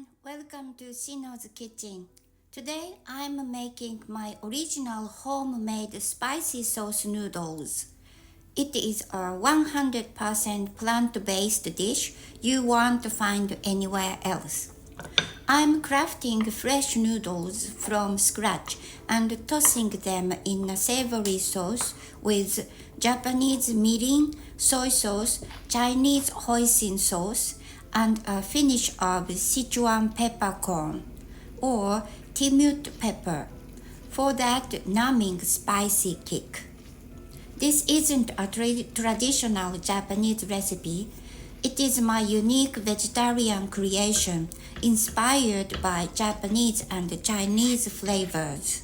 everyone, welcome to Shino's Kitchen. Today I'm making my original homemade spicy sauce noodles. It is a 100% plant-based dish you won't find anywhere else. I'm crafting fresh noodles from scratch and tossing them in a savory sauce with Japanese mirin, soy sauce, Chinese hoisin sauce, and a finish of Sichuan peppercorn or Timut pepper for that numbing spicy kick. This isn't a traditional Japanese recipe. It is my unique vegetarian creation inspired by Japanese and Chinese flavors.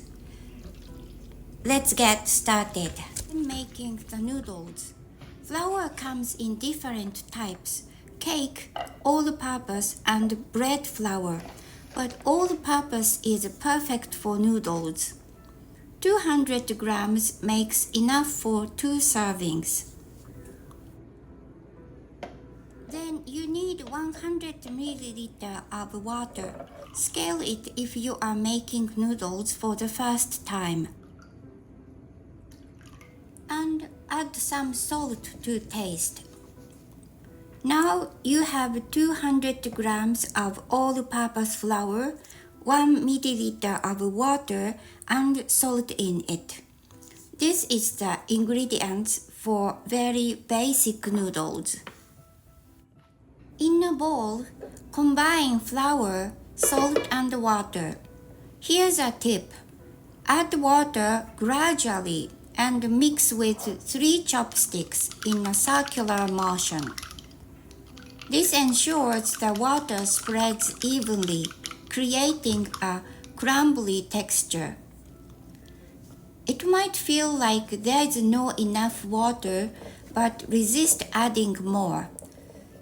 Let's get started. In making the noodles, flour comes in different types: cake, all-purpose, and bread flour, but all-purpose is perfect for noodles. 200 grams makes enough for 2 servings. Then you need 100 milliliters of water. Scale it if you are making noodles for the first time. And add some salt to taste. Now you have 200 grams of all-purpose flour, 1 milliliter of water, and salt in it. This is the ingredients for very basic noodles. In a bowl, combine flour, salt, and water. Here's a tip. Add water gradually and mix with 3 chopsticks in a circular motion. This ensures the water spreads evenly, creating a crumbly texture. It might feel like there's not enough water, but resist adding more.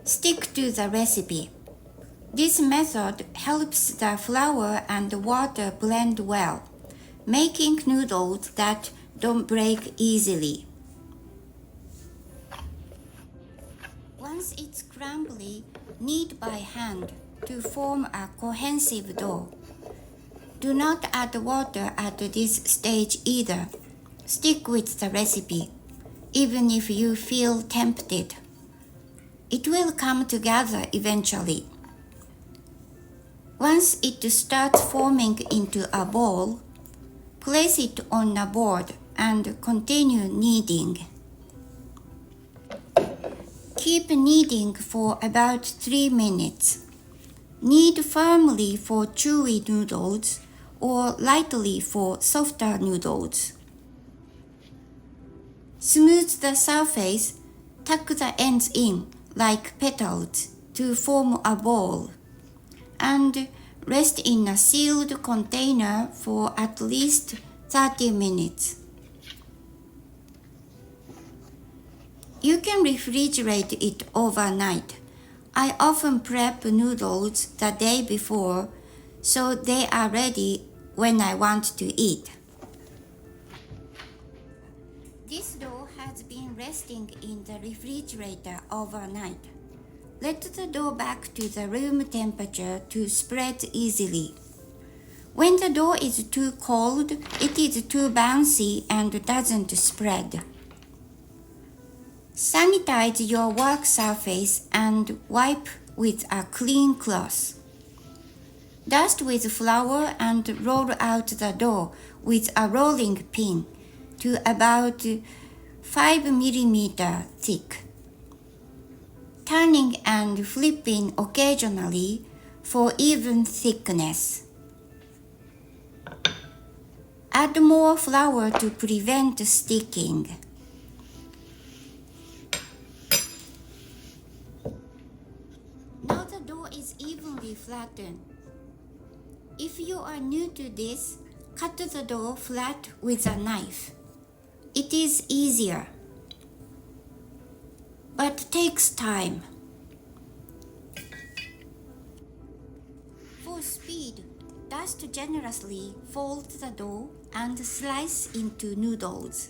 Stick to the recipe. This method helps the flour and the water blend well, making noodles that don't break easily. Once it's crumbly, knead by hand to form a cohesive dough. Do not add water at this stage either. Stick with the recipe, even if you feel tempted. It will come together eventually. Once it starts forming into a ball, place it on a board and continue kneading. Keep kneading for about 3 minutes. Knead firmly for chewy noodles or lightly for softer noodles. Smooth the surface, tuck the ends in like petals to form a ball, and rest in a sealed container for at least 30 minutes. You can refrigerate it overnight. I often prep noodles the day before, so they are ready when I want to eat. This dough has been resting in the refrigerator overnight. Let the dough back to the room temperature to spread easily. When the dough is too cold, it is too bouncy and doesn't spread. Sanitize your work surface and wipe with a clean cloth. Dust with flour and roll out the dough with a rolling pin to about 5 mm thick, turning and flipping occasionally for even thickness. Add more flour to prevent sticking. Now the dough is evenly flattened. If you are new to this, cut the dough flat with a knife. It is easier, but takes time. For speed, dust generously, fold the dough and slice into noodles.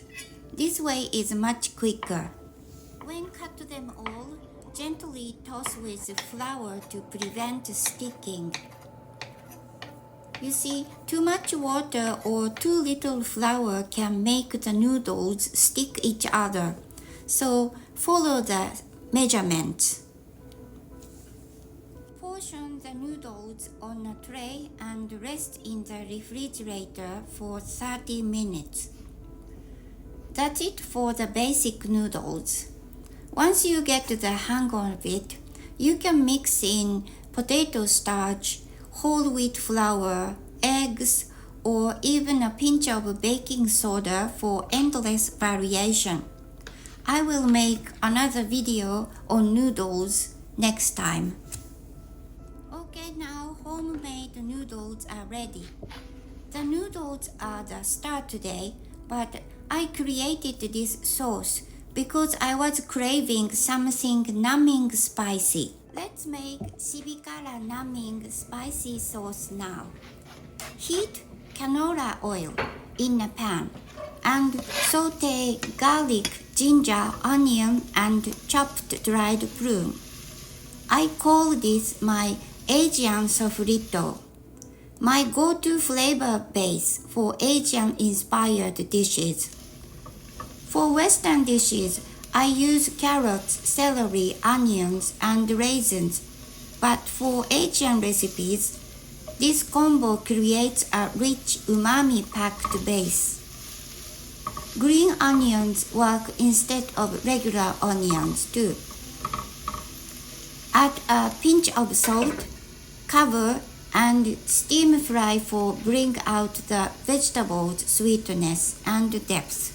This way is much quicker. When cut them all, gently toss with flour to prevent sticking. You see, too much water or too little flour can make the noodles stick each other. So follow the measurements. Portion the noodles on a tray and rest in the refrigerator for 30 minutes. That's it for the basic noodles. Once you get the hang of it, you can mix in potato starch, whole wheat flour, eggs, or even a pinch of baking soda for endless variation. I will make another video on noodles next time. Okay, now homemade noodles are ready. The noodles are the star today, but I created this sauce because I was craving something numbing spicy. Let's make Sibikara numbing spicy sauce now. Heat canola oil in a pan and saute garlic, ginger, onion, and chopped dried prune. I call this my Asian sofrito, my go-to flavor base for Asian-inspired dishes. For Western dishes, I use carrots, celery, onions, and raisins, but for Asian recipes, this combo creates a rich umami-packed base. Green onions work instead of regular onions too. Add a pinch of salt, cover, and steam fry for bring out the vegetables' sweetness and depth.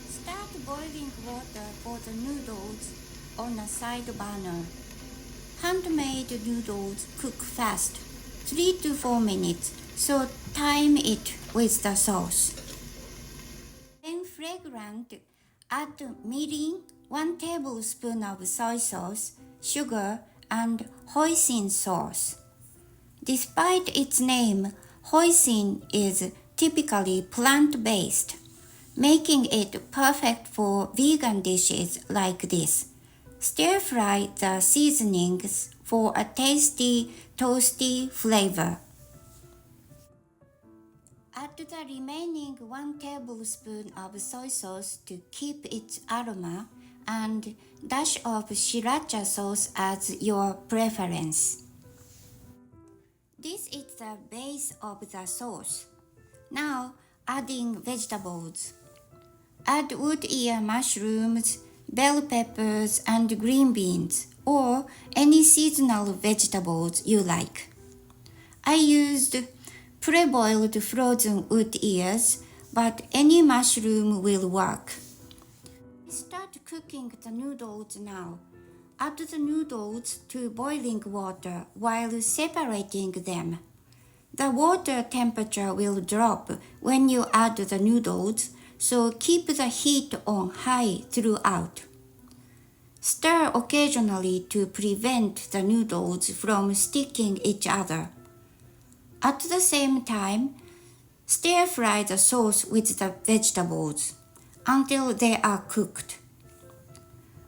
Start boiling water for the noodles on a side burner. Handmade noodles cook fast, 3 to 4 minutes, so time it with the sauce. When fragrant, add mirin, 1 tablespoon of soy sauce, sugar, and hoisin sauce. Despite its name, hoisin is typically plant-based, making it perfect for vegan dishes like this. Stir-fry the seasonings for a tasty, toasty flavor. Add the remaining 1 tablespoon of soy sauce to keep its aroma and dash of sriracha sauce as your preference. This is the base of the sauce. Now adding vegetables. Add wood ear mushrooms, bell peppers, and green beans, or any seasonal vegetables you like. I used pre-boiled frozen wood ears, but any mushroom will work. Start cooking the noodles now. Add the noodles to boiling water while separating them. The water temperature will drop when you add the noodles, so keep the heat on high throughout. Stir occasionally to prevent the noodles from sticking each other. At the same time, stir-fry the sauce with the vegetables until they are cooked.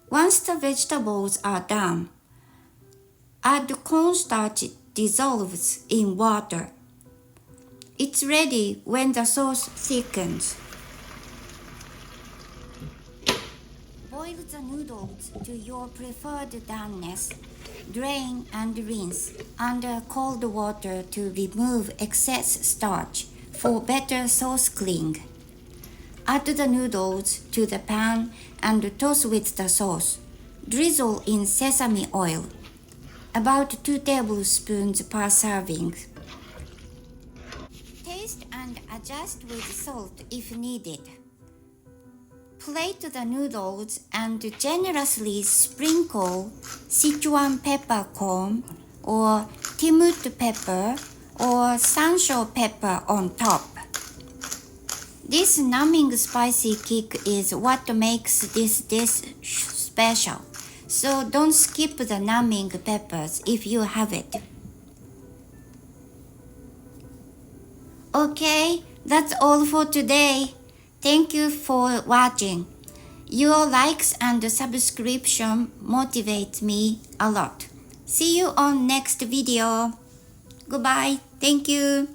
Once the vegetables are done, add cornstarch dissolves in water. It's ready when the sauce thickens. Boil the noodles to your preferred doneness. Drain and rinse under cold water to remove excess starch for better sauce cling. Add the noodles to the pan and toss with the sauce. Drizzle in sesame oil, about 2 tablespoons per serving. Taste and adjust with salt if needed. Plate the noodles and generously sprinkle Sichuan peppercorn or Timut pepper or sansho pepper on top. This numbing spicy kick is what makes this dish special, so don't skip the numbing peppers if you have it. Okay, that's all for today. Thank you for watching. Your likes and subscription motivate me a lot. See you on next video. Goodbye. Thank you.